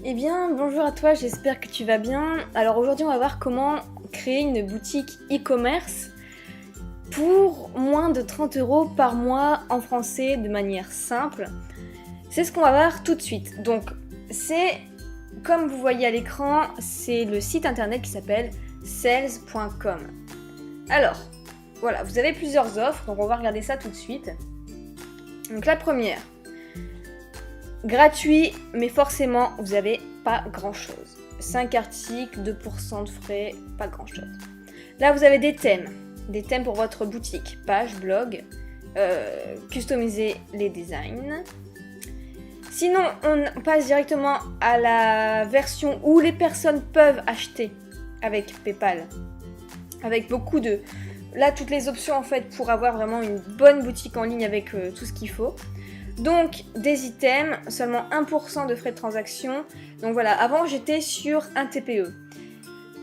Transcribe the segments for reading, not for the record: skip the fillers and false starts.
Eh bien, bonjour à toi, j'espère que tu vas bien. Alors aujourd'hui, on va voir comment créer une boutique e-commerce pour moins de 30 € par mois en français de manière simple. C'est ce qu'on va voir tout de suite. Donc, c'est, comme vous voyez à l'écran, c'est le site internet qui s'appelle sales.com. Alors, voilà, vous avez plusieurs offres, donc on va regarder ça tout de suite. Donc la première, gratuit, mais forcément, vous n'avez pas grand-chose. 5 articles, 2% de frais, pas grand-chose. Là, vous avez des thèmes pour votre boutique, page, blog, customiser les designs. Sinon, on passe directement à la version où les personnes peuvent acheter avec PayPal, avec beaucoup de... Là, toutes les options en fait pour avoir vraiment une bonne boutique en ligne avec tout ce qu'il faut. Donc, des items, seulement 1% de frais de transaction. Donc voilà, avant j'étais sur un TPE.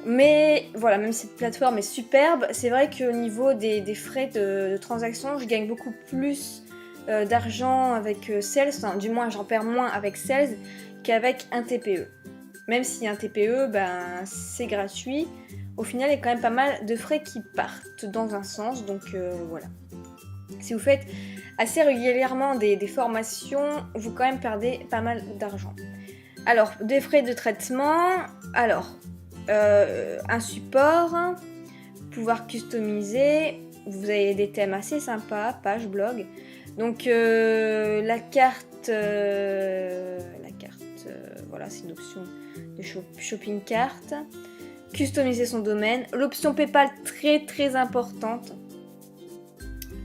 Mais voilà, même cette plateforme est superbe. C'est vrai qu'au niveau des frais de transaction, je gagne beaucoup plus d'argent avec Sales. Enfin, du moins, j'en perds moins avec Sales qu'avec un TPE. Même si un TPE, c'est gratuit. Au final, il y a quand même pas mal de frais qui partent dans un sens. Donc voilà. Si vous faites assez régulièrement des formations, vous quand même perdez pas mal d'argent. Alors, des frais de traitement, alors, un support, pouvoir customiser, vous avez des thèmes assez sympas, page, blog. Donc, la carte, voilà, c'est une option de shopping carte. Customiser son domaine. L'option PayPal, très très importante.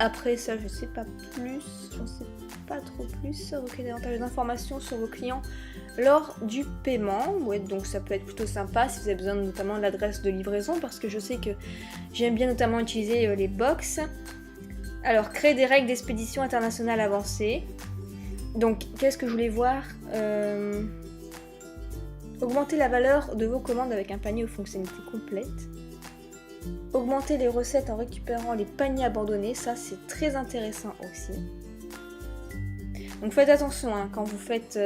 Après ça, je sais pas plus, j'en sais pas trop plus. Recueillir davantage d'informations sur vos clients lors du paiement. Ouais, donc ça peut être plutôt sympa si vous avez besoin notamment de l'adresse de livraison, parce que je sais que j'aime bien notamment utiliser les box. Alors, créer des règles d'expédition internationale avancées. Donc, qu'est-ce que je voulais voir Augmenter la valeur de vos commandes avec un panier aux fonctionnalités complètes. Augmenter les recettes en récupérant les paniers abandonnés, ça c'est très intéressant aussi. Donc faites attention quand vous faites,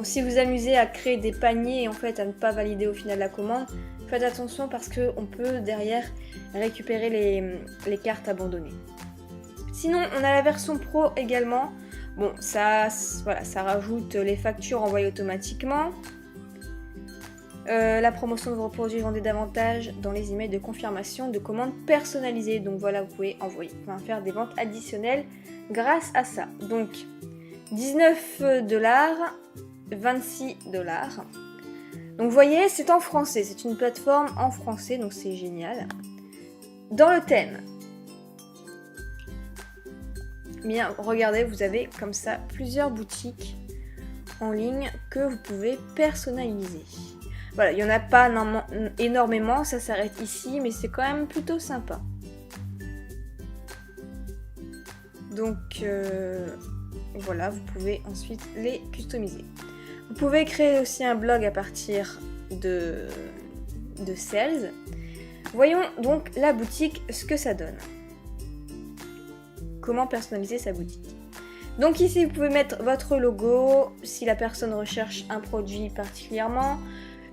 si vous amusez à créer des paniers et en fait à ne pas valider au final la commande, faites attention parce qu'on peut derrière récupérer les cartes abandonnées. Sinon on a la version pro également. Bon ça rajoute les factures envoyées automatiquement. La promotion de vos produits, vendez davantage dans les emails de confirmation de commandes personnalisées. Donc voilà, vous pouvez faire des ventes additionnelles grâce à ça. Donc 19 $, 26 $. Donc vous voyez, c'est en français, c'est une plateforme en français, donc c'est génial. Dans le thème, bien regardez, vous avez comme ça plusieurs boutiques en ligne que vous pouvez personnaliser. Voilà, il n'y en a pas énormément, ça s'arrête ici, mais c'est quand même plutôt sympa. Donc voilà, vous pouvez ensuite les customiser. Vous pouvez créer aussi un blog à partir de Sales. Voyons donc la boutique, ce que ça donne. Comment personnaliser sa boutique. Donc ici, vous pouvez mettre votre logo, si la personne recherche un produit particulièrement.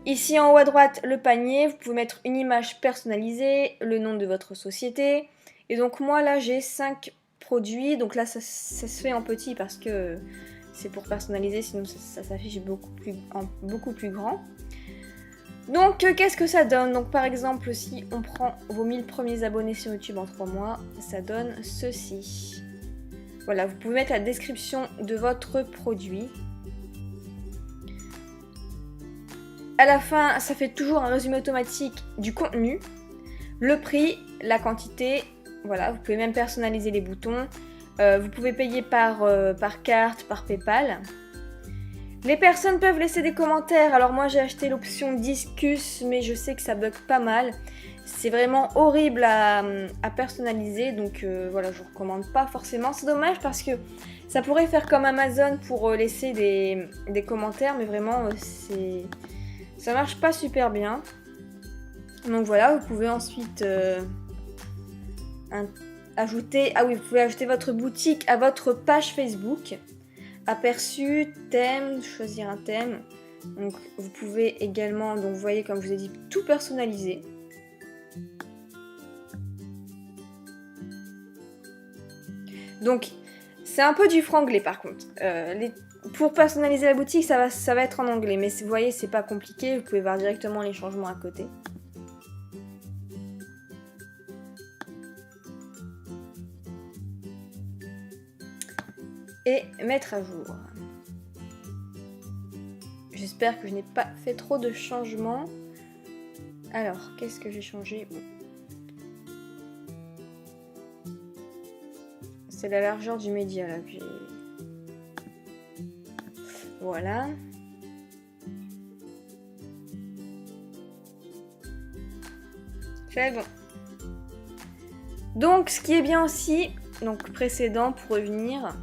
Ici en haut à droite, le panier, vous pouvez mettre une image personnalisée, le nom de votre société. Et donc moi là j'ai 5 produits, donc là ça se fait en petit parce que c'est pour personnaliser, sinon ça s'affiche beaucoup plus grand. Donc qu'est-ce que ça donne? Donc par exemple si on prend vos 1000 premiers abonnés sur YouTube en 3 mois, ça donne ceci. Voilà, vous pouvez mettre la description de votre produit. À la fin, ça fait toujours un résumé automatique du contenu, le prix, la quantité. Voilà, vous pouvez même personnaliser les boutons. Vous pouvez payer par carte, par PayPal. Les personnes peuvent laisser des commentaires. Alors moi, j'ai acheté l'option Discuss, mais je sais que ça bug pas mal. C'est vraiment horrible à personnaliser, donc voilà, je vous recommande pas forcément. C'est dommage parce que ça pourrait faire comme Amazon pour laisser des commentaires, mais vraiment, ça marche pas super bien. Donc voilà, vous pouvez ensuite vous pouvez ajouter votre boutique à votre page Facebook. Aperçu, thème, choisir un thème. Donc vous pouvez également, donc vous voyez comme je vous ai dit, tout personnaliser. Donc c'est un peu du franglais par contre. Pour personnaliser la boutique, ça va être en anglais, mais vous voyez, c'est pas compliqué, vous pouvez voir directement les changements à côté. Et mettre à jour. J'espère que je n'ai pas fait trop de changements. Alors, qu'est-ce que j'ai changé? Bon. C'est la largeur du média là que j'ai... Voilà. C'est bon. Donc, ce qui est bien aussi, donc précédent pour revenir...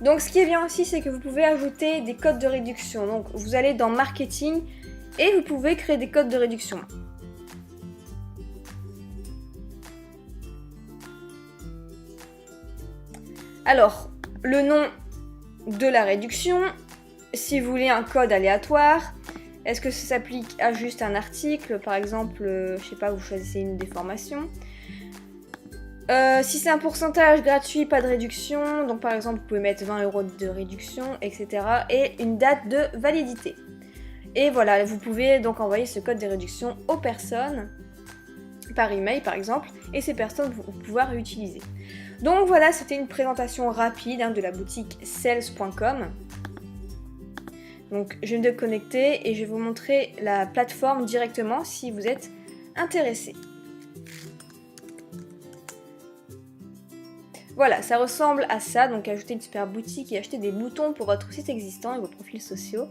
Donc ce qui est bien aussi, c'est que vous pouvez ajouter des codes de réduction. Donc vous allez dans marketing et vous pouvez créer des codes de réduction. Alors, le nom de la réduction, si vous voulez un code aléatoire, est-ce que ça s'applique à juste un article, par exemple, je sais pas, vous choisissez une des formations. Si c'est un pourcentage gratuit, pas de réduction, donc par exemple vous pouvez mettre 20 € de réduction, etc. Et une date de validité. Et voilà, vous pouvez donc envoyer ce code de réduction aux personnes, par email par exemple, et ces personnes vont pouvoir l'utiliser. Donc voilà, c'était une présentation rapide de la boutique sales.com. Donc je vais me connecter et je vais vous montrer la plateforme directement si vous êtes intéressé. Voilà, ça ressemble à ça, donc ajouter une super boutique et acheter des boutons pour votre site existant et vos profils sociaux.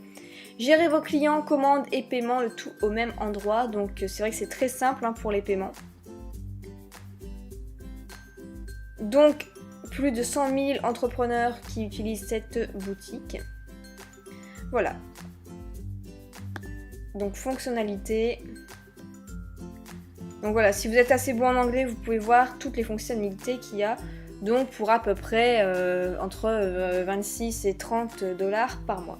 Gérer vos clients, commandes et paiements, le tout au même endroit, donc c'est vrai que c'est très simple pour les paiements. Donc, plus de 100 000 entrepreneurs qui utilisent cette boutique. Voilà. Donc, fonctionnalité. Donc voilà, si vous êtes assez bon en anglais, vous pouvez voir toutes les fonctionnalités qu'il y a. Donc pour à peu près entre 26 et 30 $ par mois.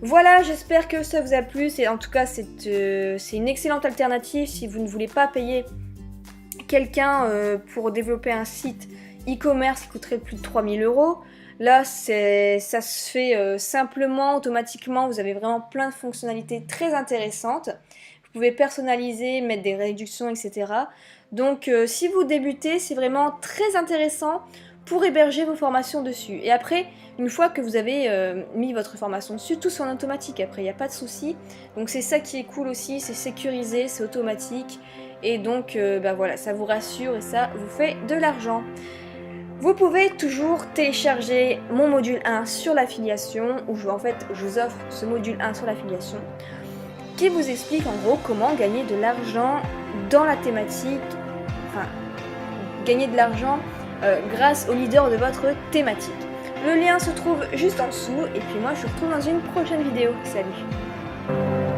Voilà, j'espère que ça vous a plu. En tout cas, c'est une excellente alternative si vous ne voulez pas payer quelqu'un pour développer un site e-commerce qui coûterait plus de 3 000 €. Là, ça se fait simplement, automatiquement. Vous avez vraiment plein de fonctionnalités très intéressantes. Vous pouvez personnaliser, mettre des réductions, etc. Donc si vous débutez, c'est vraiment très intéressant pour héberger vos formations dessus. Et après, une fois que vous avez mis votre formation dessus, tout c'est en automatique après, il n'y a pas de souci. Donc c'est ça qui est cool aussi, c'est sécurisé, c'est automatique. Et donc voilà, ça vous rassure et ça vous fait de l'argent. Vous pouvez toujours télécharger mon module 1 sur l'affiliation, où je vous offre ce module 1 sur l'affiliation, qui vous explique en gros comment gagner de l'argent dans la thématique, enfin gagner de l'argent grâce au leader de votre thématique. Le lien se trouve juste en dessous et puis moi je vous retrouve dans une prochaine vidéo. Salut!